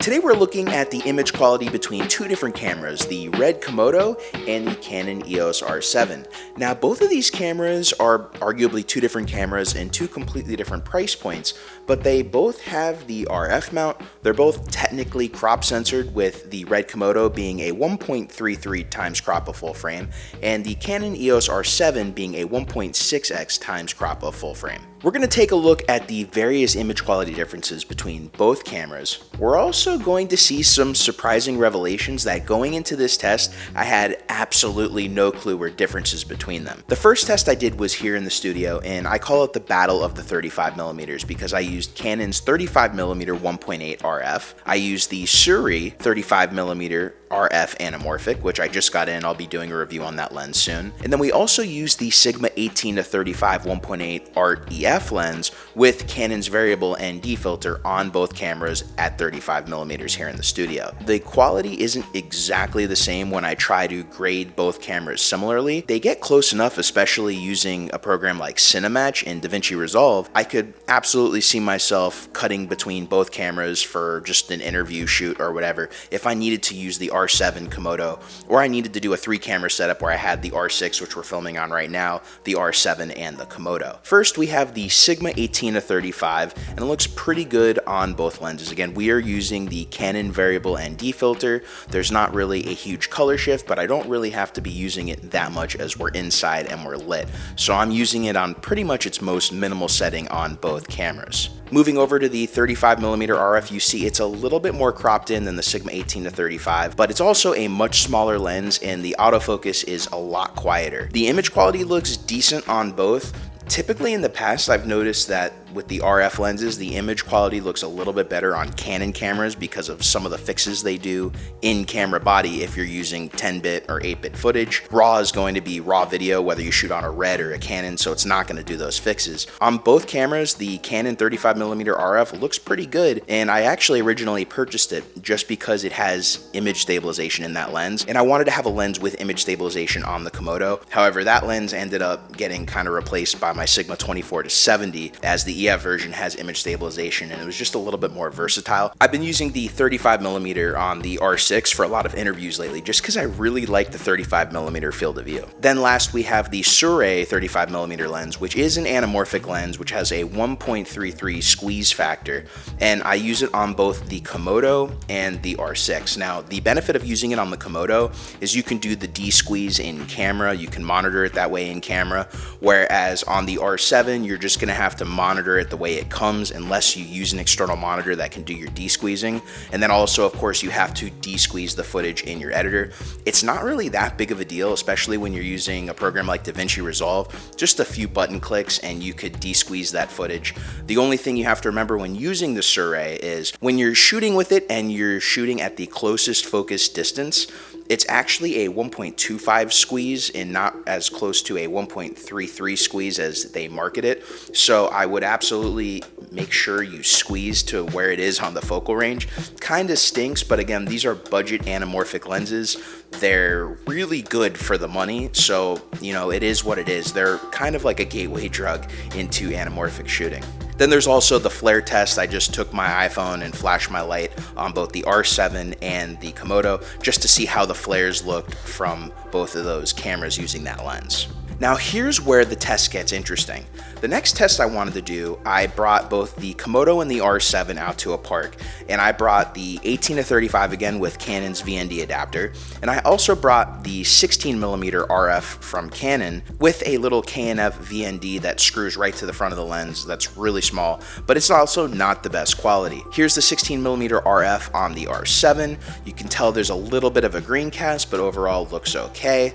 Today we're looking at the image quality between two different cameras, the RED Komodo and the Canon EOS R7. Now both of these cameras are arguably two different cameras and two completely different price points, but they both have the RF mount. They're both technically crop censored, with the RED Komodo being a 1.33 times crop of full frame and the Canon EOS R7 being a 1.6x times crop of full frame. We're going to take a look at the various image quality differences between both cameras. We're also going to see some surprising revelations that going into this test, I had absolutely no clue were differences between them. The first test I did was here in the studio, and I call it the Battle of the 35mm because I used Canon's 35mm 1.8 RF. I used the Sirui 35mm RF anamorphic, which I just got in. I'll be doing a review on that lens soon. And then we also used the Sigma 18-35 1.8 Art EF lens with Canon's variable ND filter on both cameras at 35mm here in the studio. The quality isn't exactly the same when I try to grade both cameras similarly. They get close enough, especially using a program like Cinematch in DaVinci Resolve. I could absolutely see myself cutting between both cameras for just an interview shoot or whatever if I needed to use the R7 Komodo, or I needed to do a 3-camera setup where I had the R6, which we're filming on right now, the R7, and the Komodo. First, we have the Sigma 18-35, and it looks pretty good on both lenses. Again, we are using the Canon variable ND filter. There's not really a huge color shift, but I don't really have to be using it that much as we're inside and we're lit. So I'm using it on pretty much its most minimal setting on both cameras. Moving over to the 35mm RF, you see it's a little bit more cropped in than the Sigma 18-35, but it's also a much smaller lens and the autofocus is a lot quieter. The image quality looks decent on both. Typically in the past, I've noticed that with the RF lenses, the image quality looks a little bit better on Canon cameras because of some of the fixes they do in camera body if you're using 10-bit or 8-bit footage. RAW is going to be raw video whether you shoot on a RED or a Canon, so it's not going to do those fixes. On both cameras, the Canon 35mm RF looks pretty good, and I actually originally purchased it just because it has image stabilization in that lens, and I wanted to have a lens with image stabilization on the Komodo. However, that lens ended up getting kind of replaced by my Sigma 24-70 as the EF version has image stabilization, and it was just a little bit more versatile. I've been using the 35mm on the R6 for a lot of interviews lately just because I really like the 35mm field of view. Then last we have the Sirui 35mm lens, which is an anamorphic lens which has a 1.33 squeeze factor, and I use it on both the Komodo and the R6. Now the benefit of using it on the Komodo is you can do the D-squeeze in camera, you can monitor it that way in camera, whereas on the R7 you're just going to have to monitor it the way it comes unless you use an external monitor that can do your de-squeezing. And then also, of course, you have to de-squeeze the footage in your editor. It's not really that big of a deal, especially when you're using a program like DaVinci Resolve. Just a few button clicks and you could de-squeeze that footage. The only thing you have to remember when using the Sirui is when you're shooting with it and you're shooting at the closest focus distance, it's actually a 1.25 squeeze and not as close to a 1.33 squeeze as they market it. So I would absolutely make sure you squeeze to where it is on the focal range. Kind of stinks, but again, these are budget anamorphic lenses. They're really good for the money, so you know, it is what it is. They're kind of like a gateway drug into anamorphic shooting. Then there's also the flare test. I just took my iPhone and flashed my light on both the R7 and the Komodo just to see how the flares looked from both of those cameras using that lens. Now here's where the test gets interesting. The next test I wanted to do, I brought both the Komodo and the R7 out to a park, and I brought the 18-35 again with Canon's VND adapter, and I also brought the 16mm RF from Canon with a little KNF VND that screws right to the front of the lens. That's really small, but it's also not the best quality. Here's the 16mm RF on the R7. You can tell there's a little bit of a green cast, but overall looks okay.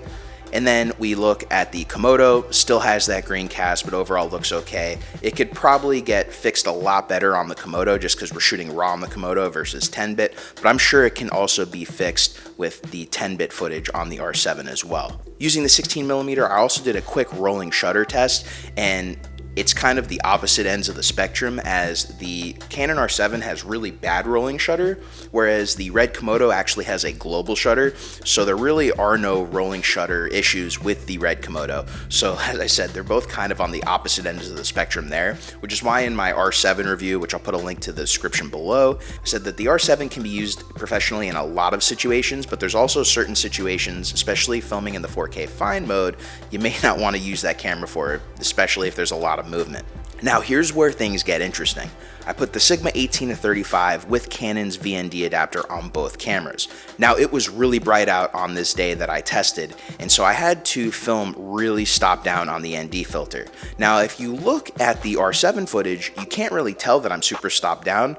And then we look at the Komodo, still has that green cast, but overall looks okay. It could probably get fixed a lot better on the Komodo just because we're shooting RAW on the Komodo versus 10-bit, but I'm sure it can also be fixed with the 10-bit footage on the R7 as well. Using the 16mm, I also did a quick rolling shutter test, and it's kind of the opposite ends of the spectrum, as the Canon R7 has really bad rolling shutter, whereas the Red Komodo actually has a global shutter, so there really are no rolling shutter issues with the Red Komodo. So as I said, they're both kind of on the opposite ends of the spectrum there, which is why in my R7 review, which I'll put a link to the description below, I said that the R7 can be used professionally in a lot of situations, but there's also certain situations, especially filming in the 4K fine mode, you may not want to use that camera for, especially if there's a lot of movement. Now here's where things get interesting. I put the Sigma 18-35 with Canon's VND adapter on both cameras. Now it was really bright out on this day that I tested, and so I had to film really stop down on the ND filter. Now if you look at the R7 footage, you can't really tell that I'm super stopped down.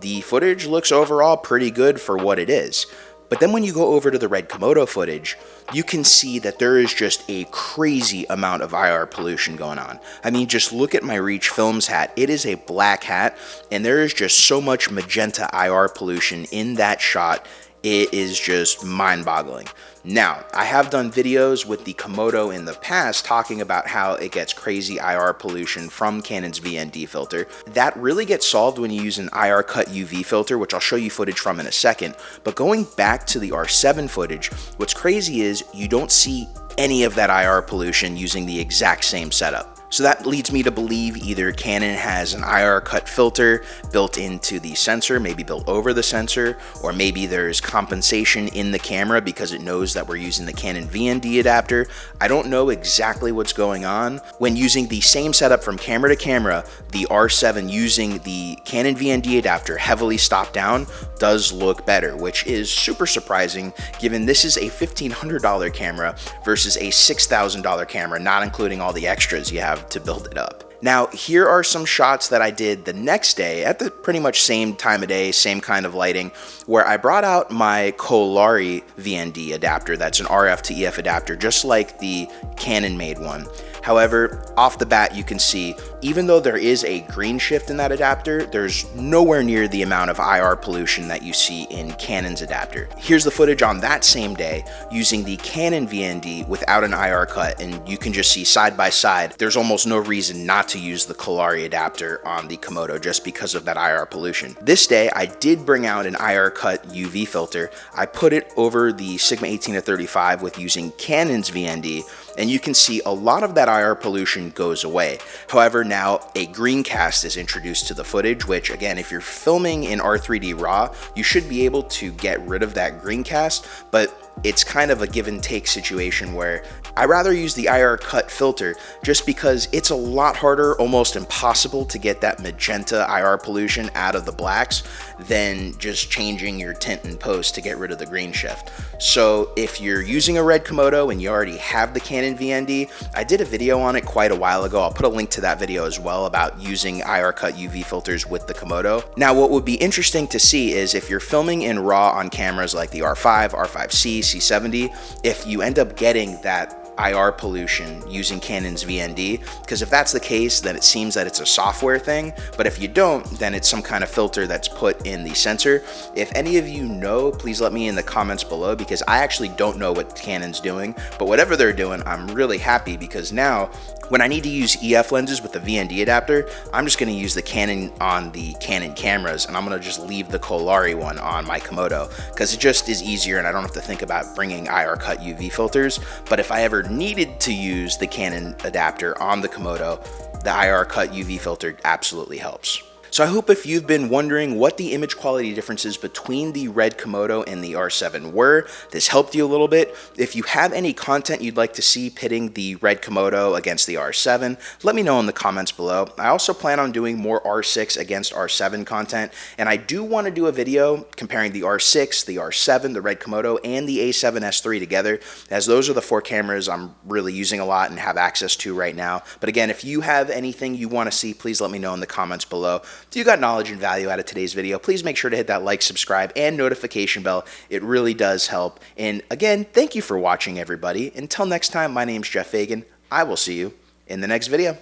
The footage looks overall pretty good for what it is. But then when you go over to the Red Komodo footage, you can see that there is just a crazy amount of IR pollution going on. I mean, just look at my Reach Films hat. It is a black hat, and there is just so much magenta IR pollution in that shot. It is just mind-boggling. Now, I have done videos with the Komodo in the past talking about how it gets crazy IR pollution from Canon's VND filter. That really gets solved when you use an IR cut UV filter, which I'll show you footage from in a second. But going back to the R7 footage, what's crazy is you don't see any of that IR pollution using the exact same setup. So that leads me to believe either Canon has an IR cut filter built into the sensor, maybe built over the sensor, or maybe there's compensation in the camera because it knows that we're using the Canon VND adapter. I don't know exactly what's going on. When using the same setup from camera to camera, the R7 using the Canon VND adapter heavily stopped down does look better, which is super surprising given this is a $1,500 camera versus a $6,000 camera, not including all the extras you have to build it up. Now, here are some shots that I did the next day at the pretty much same time of day, same kind of lighting, where I brought out my KUVRD VND adapter. That's an RF to EF adapter, just like the Canon made one. However, off the bat, you can see, even though there is a green shift in that adapter, there's nowhere near the amount of IR pollution that you see in Canon's adapter. Here's the footage on that same day using the Canon VND without an IR cut, and you can just see side by side, there's almost no reason not to use the KUVRD adapter on the Komodo just because of that IR pollution. This day, I did bring out an IR cut UV filter. I put it over the Sigma 18-35 with using Canon's VND, and you can see a lot of that IR pollution goes away. However, now a green cast is introduced to the footage, which again, if you're filming in R3D RAW, you should be able to get rid of that green cast, but it's kind of a give and take situation where I rather use the IR cut filter just because it's a lot harder, almost impossible to get that magenta IR pollution out of the blacks than just changing your tint in post to get rid of the green shift. So if you're using a Red Komodo and you already have the Canon VND, I did a video on it quite a while ago. I'll put a link to that video as well about using IR cut UV filters with the Komodo. Now, what would be interesting to see is if you're filming in RAW on cameras like the R5, R5C, C70, if you end up getting that IR pollution using Canon's VND, because if that's the case, then it seems that it's a software thing, but if you don't, then it's some kind of filter that's put in the sensor. If any of you know, please let me in the comments below, because I actually don't know what Canon's doing, but whatever they're doing, I'm really happy, because now when I need to use EF lenses with the VND adapter, I'm just going to use the Canon on the Canon cameras, and I'm going to just leave the KUVRD one on my Komodo, because it just is easier and I don't have to think about bringing IR cut UV filters. But if I ever needed to use the Canon adapter on the Komodo, the IR cut UV filter absolutely helps. So I hope if you've been wondering what the image quality differences between the Red Komodo and the R7 were, this helped you a little bit. If you have any content you'd like to see pitting the Red Komodo against the R7, let me know in the comments below. I also plan on doing more R6 against R7 content, and I do want to do a video comparing the R6, the R7, the Red Komodo, and the A7S III together, as those are the four cameras I'm really using a lot and have access to right now. But again, if you have anything you want to see, please let me know in the comments below. If you got knowledge and value out of today's video, please make sure to hit that like, subscribe, and notification bell. It really does help. And again, thank you for watching, everybody. Until next time, my name's Geoff Fagien. I will see you in the next video.